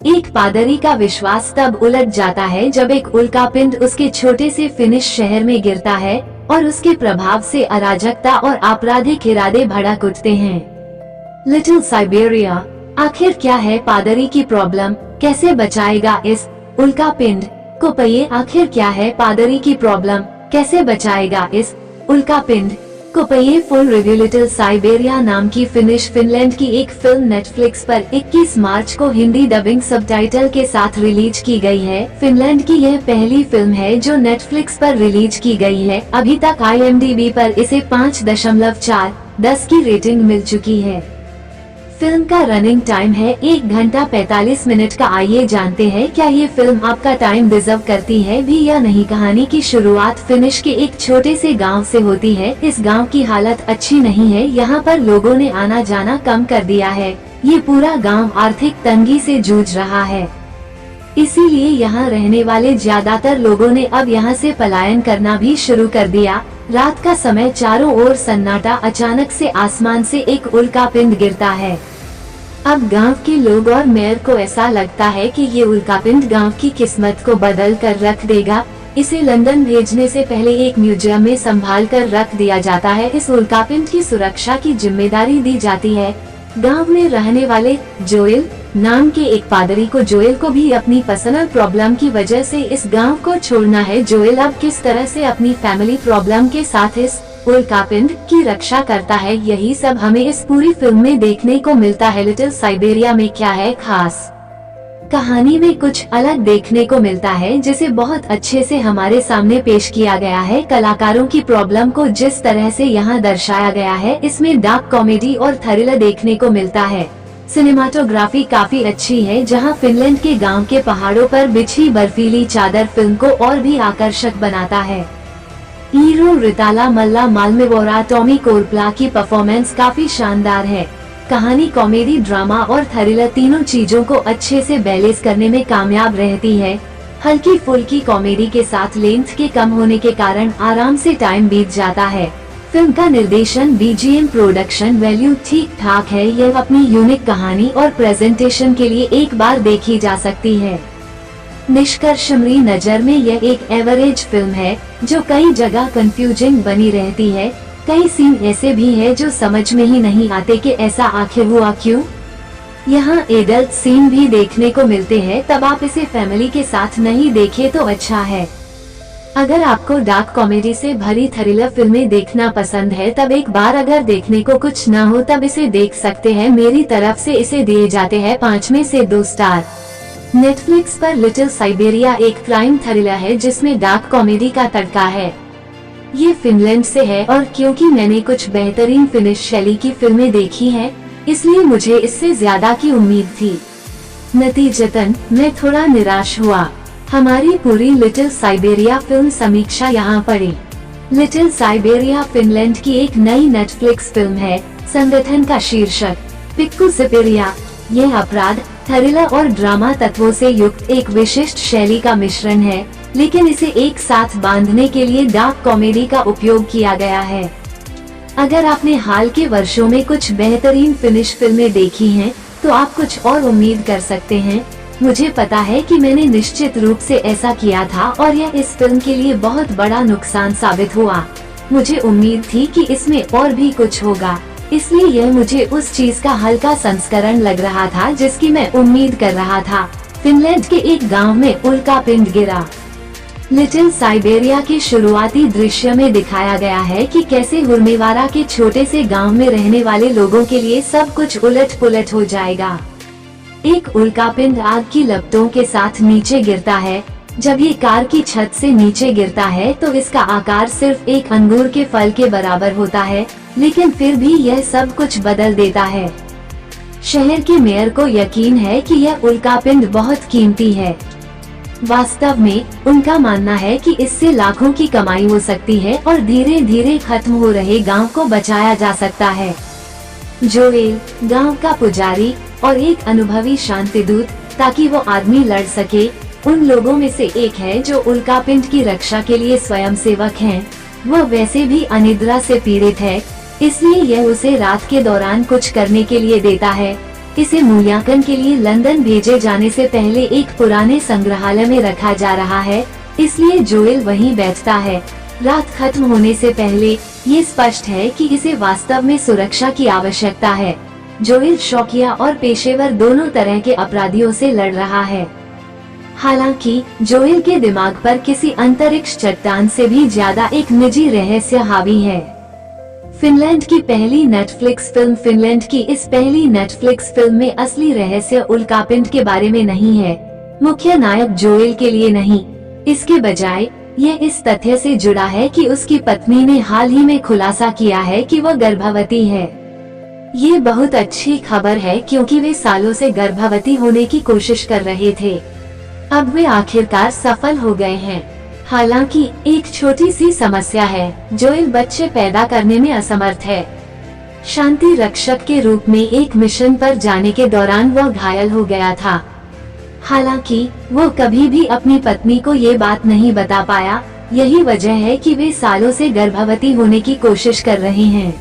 एक पादरी का विश्वास तब उलट जाता है जब एक उल्कापिंड उसके छोटे से फिनिश शहर में गिरता है और उसके प्रभाव से अराजकता और आपराधिक इरादे भड़क उठते हैं। लिटिल साइबेरिया, आखिर क्या है पादरी की प्रॉब्लम, कैसे बचाएगा इस उल्कापिंड को पहिए? आखिर क्या है पादरी की प्रॉब्लम, कैसे बचाएगा इस उल्कापिंड को पहिए? Full review. लिटिल साइबेरिया नाम की फिनलैंड की एक फिल्म नेटफ्लिक्स पर 21 मार्च को हिंदी डबिंग सबटाइटल के साथ रिलीज की गई है। फिनलैंड की यह पहली फिल्म है जो नेटफ्लिक्स पर रिलीज की गई है। अभी तक IMDb पर इसे 5.4/10 की रेटिंग मिल चुकी है। फिल्म का रनिंग टाइम है 1 घंटा 45 मिनट का। आइए जानते हैं क्या ये फिल्म आपका टाइम डिजर्व करती है भी या नहीं। कहानी की शुरुआत फिनिश के एक छोटे से गांव से होती है। इस गांव की हालत अच्छी नहीं है। यहाँ पर लोगों ने आना जाना कम कर दिया है। ये पूरा गांव आर्थिक तंगी से जूझ रहा है, इसीलिए यहाँ रहने वाले ज्यादातर लोगों ने अब यहाँ से पलायन करना भी शुरू कर दिया। रात का समय, चारों ओर सन्नाटा। अचानक से आसमान से एक उल्कापिंड गिरता है। अब गांव के लोग और मेयर को ऐसा लगता है कि ये उल्कापिंड गांव की किस्मत को बदल कर रख देगा। इसे लंदन भेजने से पहले एक म्यूजियम में संभाल कर रख दिया जाता है। इस उल्कापिंड की सुरक्षा की जिम्मेदारी दी जाती है गांव में रहने वाले जोएल नाम के एक पादरी को। जोएल को भी अपनी पर्सनल प्रॉब्लम की वजह से इस गांव को छोड़ना है। जोएल अब किस तरह से अपनी फैमिली प्रॉब्लम के साथ इस उल्कापिंड की रक्षा करता है, यही सब हमें इस पूरी फिल्म में देखने को मिलता है। लिटिल साइबेरिया में क्या है खास? कहानी में कुछ अलग देखने को मिलता है जिसे बहुत अच्छे से हमारे सामने पेश किया गया है। कलाकारों की प्रॉब्लम को जिस तरह से यहाँ दर्शाया गया है, इसमें डार्क कॉमेडी और थ्रिलर देखने को मिलता है। सिनेमाटोग्राफी काफी अच्छी है, जहाँ फिनलैंड के गांव के पहाड़ों पर बिछी बर्फीली चादर फिल्म को और भी आकर्षक बनाता है। हीरो रिताला मल्ला मालमेवोरा टॉमी कोरप्ला की परफॉर्मेंस काफी शानदार है। कहानी कॉमेडी, ड्रामा और थ्रिलर तीनों चीजों को अच्छे से बैलेंस करने में कामयाब रहती है। हल्की फुल्की कॉमेडी के साथ लेंथ के कम होने के कारण आराम से टाइम बीत जाता है। फिल्म का निर्देशन, BGM, प्रोडक्शन वैल्यू ठीक ठाक है। यह अपनी यूनिक कहानी और प्रेजेंटेशन के लिए एक बार देखी जा सकती है। निष्कर्ष मेरी नजर में यह एक एवरेज फिल्म है जो कई जगह कंफ्यूजिंग बनी रहती है। कई सीन ऐसे भी है जो समझ में ही नहीं आते कि ऐसा आखिर हुआ क्यों। यहाँ एडल्ट सीन भी देखने को मिलते हैं, तब आप इसे फैमिली के साथ नहीं देखे तो अच्छा है। अगर आपको डार्क कॉमेडी से भरी थ्रिलर फिल्में देखना पसंद है, तब एक बार अगर देखने को कुछ न हो तब इसे देख सकते हैं। मेरी तरफ से इसे दिए जाते हैं 5 में से 2 स्टार। नेटफ्लिक्स पर लिटिल साइबेरिया एक क्राइम थ्रिलर है जिसमें डार्क कॉमेडी का तड़का है। ये फिनलैंड से है और क्योंकि मैंने कुछ बेहतरीन फिनिश शैली की फिल्में देखी हैं, इसलिए मुझे इससे ज्यादा की उम्मीद थी। नतीजतन मैं थोड़ा निराश हुआ। हमारी पूरी लिटिल साइबेरिया फिल्म समीक्षा यहाँ पढ़ें। लिटिल साइबेरिया फिनलैंड की एक नई नेटफ्लिक्स फिल्म है। संगठन का शीर्षक पिक्कू सिपेरिया। यह अपराध, थ्रिलर और ड्रामा तत्वों से युक्त एक विशिष्ट शैली का मिश्रण है, लेकिन इसे एक साथ बांधने के लिए डार्क कॉमेडी का उपयोग किया गया है। अगर आपने हाल के वर्षों में कुछ बेहतरीन फिनिश फिल्में देखी हैं, तो आप कुछ और उम्मीद कर सकते हैं। मुझे पता है कि मैंने निश्चित रूप से ऐसा किया था और यह इस फिल्म के लिए बहुत बड़ा नुकसान साबित हुआ। मुझे उम्मीद थी कि इसमें और भी कुछ होगा, इसलिए यह मुझे उस चीज का हल्का संस्करण लग रहा था जिसकी मैं उम्मीद कर रहा था। फिनलैंड के एक गांव में उल्कापिंड गिरा। लिटिल साइबेरिया के शुरुआती दृश्य में दिखाया गया है कि कैसे हुर्मेवारा के छोटे से गांव में रहने वाले लोगों के लिए सब कुछ उलट पुलट हो जाएगा। एक उल्कापिंड आग की लपटों के साथ नीचे गिरता है। जब ये कार की छत से नीचे गिरता है तो इसका आकार सिर्फ एक अंगूर के फल के बराबर होता है, लेकिन फिर भी यह सब कुछ बदल देता है। शहर के मेयर को यकीन है कि यह उल्कापिंड बहुत कीमती है। वास्तव में उनका मानना है कि इससे लाखों की कमाई हो सकती है और धीरे धीरे खत्म हो रहे गांव को बचाया जा सकता है। जोएल, गांव का पुजारी और एक अनुभवी शांतिदूत, ताकि वो आदमी लड़ सके, उन लोगों में से एक है जो उल्कापिंड की रक्षा के लिए स्वयंसेवक हैं। वह वैसे भी अनिद्रा से पीड़ित है, इसलिए यह उसे रात के दौरान कुछ करने के लिए देता है। इसे मूल्यांकन के लिए लंदन भेजे जाने से पहले एक पुराने संग्रहालय में रखा जा रहा है, इसलिए जोएल वहीं बैठता है। रात खत्म होने से पहले ये स्पष्ट है कि इसे वास्तव में सुरक्षा की आवश्यकता है। जोएल शौकिया और पेशेवर दोनों तरह के अपराधियों से लड़ रहा है। हालांकि जोएल के दिमाग पर किसी अंतरिक्ष चट्टान से भी ज्यादा एक निजी रहस्य हावी है। फिनलैंड की पहली नेटफ्लिक्स फिल्म फिनलैंड की इस पहली नेटफ्लिक्स फिल्म में असली रहस्य उल्कापिंड के बारे में नहीं है, मुख्य नायक जोएल के लिए नहीं। इसके बजाय यह इस तथ्य से जुड़ा है कि उसकी पत्नी ने हाल ही में खुलासा किया है कि वह गर्भवती है। ये बहुत अच्छी खबर है क्योंकि वे सालों से गर्भवती होने की कोशिश कर रहे थे। अब वे आखिरकार सफल हो गए हैं। हालांकि एक छोटी सी समस्या है, जोएल बच्चे पैदा करने में असमर्थ है। शांति रक्षक के रूप में एक मिशन पर जाने के दौरान वह घायल हो गया था। हालांकि वो कभी भी अपनी पत्नी को ये बात नहीं बता पाया। यही वजह है कि वे सालों से गर्भवती होने की कोशिश कर रहे हैं।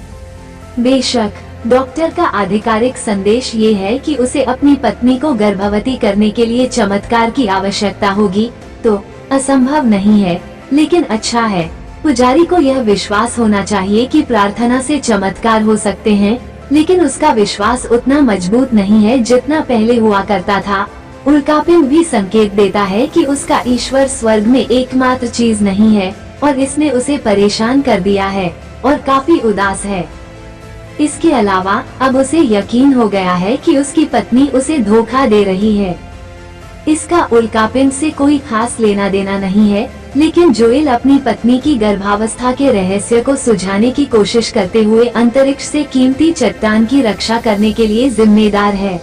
बेशक डॉक्टर का आधिकारिक संदेश ये है कि उसे अपनी पत्नी को गर्भवती करने के लिए चमत्कार की आवश्यकता होगी, तो असंभव नहीं है, लेकिन अच्छा है। पुजारी को यह विश्वास होना चाहिए कि प्रार्थना से चमत्कार हो सकते हैं, लेकिन उसका विश्वास उतना मजबूत नहीं है जितना पहले हुआ करता था। उल्कापिंड भी संकेत देता है कि उसका ईश्वर स्वर्ग में एकमात्र चीज नहीं है और इसने उसे परेशान कर दिया है और काफी उदास है। इसके अलावा अब उसे यकीन हो गया है कि उसकी पत्नी उसे धोखा दे रही है। इसका उल्कापिंड से कोई खास लेना देना नहीं है, लेकिन जोएल अपनी पत्नी की गर्भावस्था के रहस्य को सुलझाने की कोशिश करते हुए अंतरिक्ष से कीमती चट्टान की रक्षा करने के लिए जिम्मेदार है।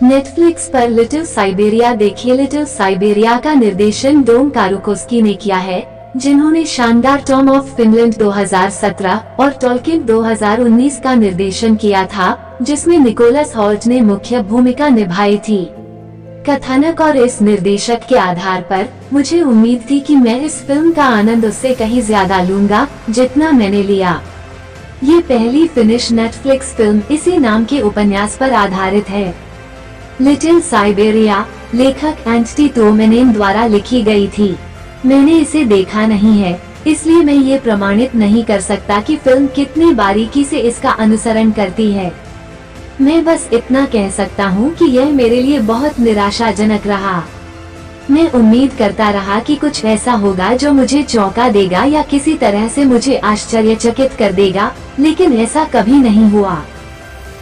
नेटफ्लिक्स पर लिटिल साइबेरिया देखिए। लिटिल साइबेरिया का निर्देशन डोम कारुकोस्की ने किया है, जिन्होंने शानदार टॉम ऑफ फिनलैंड 2017 और टॉल्किन 2019 का निर्देशन किया था, जिसमें निकोलस हॉल्ट ने मुख्य भूमिका निभाई थी। कथानक और इस निर्देशक के आधार पर मुझे उम्मीद थी कि मैं इस फिल्म का आनंद उससे कहीं ज्यादा लूंगा जितना मैंने लिया। ये पहली फिनिश नेटफ्लिक्स फिल्म इसी नाम के उपन्यास पर आधारित है। लिटिल साइबेरिया लेखक एंटनी टोमेनेन द्वारा लिखी गई थी। मैंने इसे देखा नहीं है, इसलिए मैं ये प्रमाणित नहीं कर सकता कि फिल्म कितनी बारीकी से इसका अनुसरण करती है। मैं बस इतना कह सकता हूँ कि यह मेरे लिए बहुत निराशाजनक रहा। मैं उम्मीद करता रहा कि कुछ ऐसा होगा जो मुझे चौंका देगा या किसी तरह से मुझे आश्चर्यचकित कर देगा, लेकिन ऐसा कभी नहीं हुआ।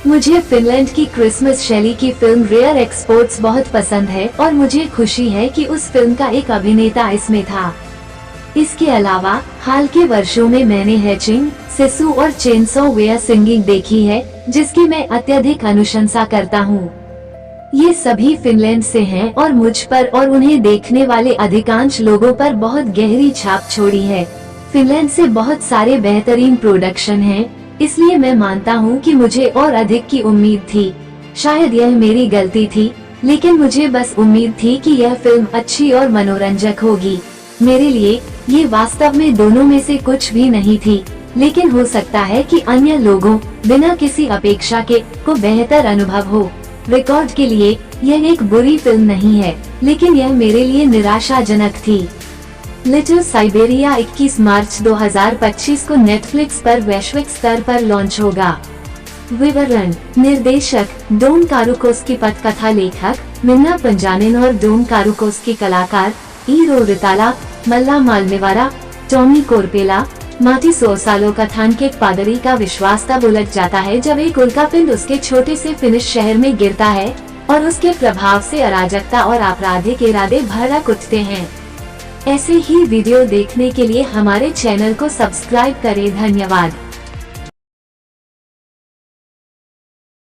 मुझे फिनलैंड की क्रिसमस शैली की फिल्म रेयर एक्सपोर्ट्स बहुत पसंद है और मुझे खुशी है कि उस फिल्म का एक अभिनेता इसमें था। इसके अलावा हाल के वर्षों में मैंने हैचिंग, सिसु और चेनसॉ वेयर सिंगिंग देखी है, जिसकी मैं अत्यधिक अनुशंसा करता हूँ। ये सभी फिनलैंड से हैं और मुझ पर और उन्हें देखने वाले अधिकांश लोगों पर बहुत गहरी छाप छोड़ी है। फिनलैंड से बहुत सारे बेहतरीन प्रोडक्शन हैं, इसलिए मैं मानता हूँ कि मुझे और अधिक की उम्मीद थी। शायद यह मेरी गलती थी, लेकिन मुझे बस उम्मीद थी कि यह फिल्म अच्छी और मनोरंजक होगी। मेरे लिए ये वास्तव में दोनों में से कुछ भी नहीं थी, लेकिन हो सकता है कि अन्य लोगों बिना किसी अपेक्षा के को बेहतर अनुभव हो। रिकॉर्ड के लिए यह एक बुरी फिल्म नहीं है, लेकिन यह मेरे लिए निराशाजनक थी। लिटिल साइबेरिया 21 मार्च 2025 को नेटफ्लिक्स पर वैश्विक स्तर पर लॉन्च होगा। विवरण: निर्देशक डोम कारुकोस्की, पटकथा लेखक मिन्ना पंजानिन और डोम कारुकोस्की, कलाकार ईरो रिताला, मल्ला मालमेवारा, टॉमी कोरपेला, माटी सोसालो। कथानक: पादरी का विश्वास तब उलट जाता है जब एक उल्कापिंड उसके छोटे से फिनिश शहर में गिरता है और उसके प्रभाव से अराजकता और आपराधिक इरादे भड़क उठते हैं। ऐसे ही वीडियो देखने के लिए हमारे चैनल को सब्सक्राइब करें। धन्यवाद।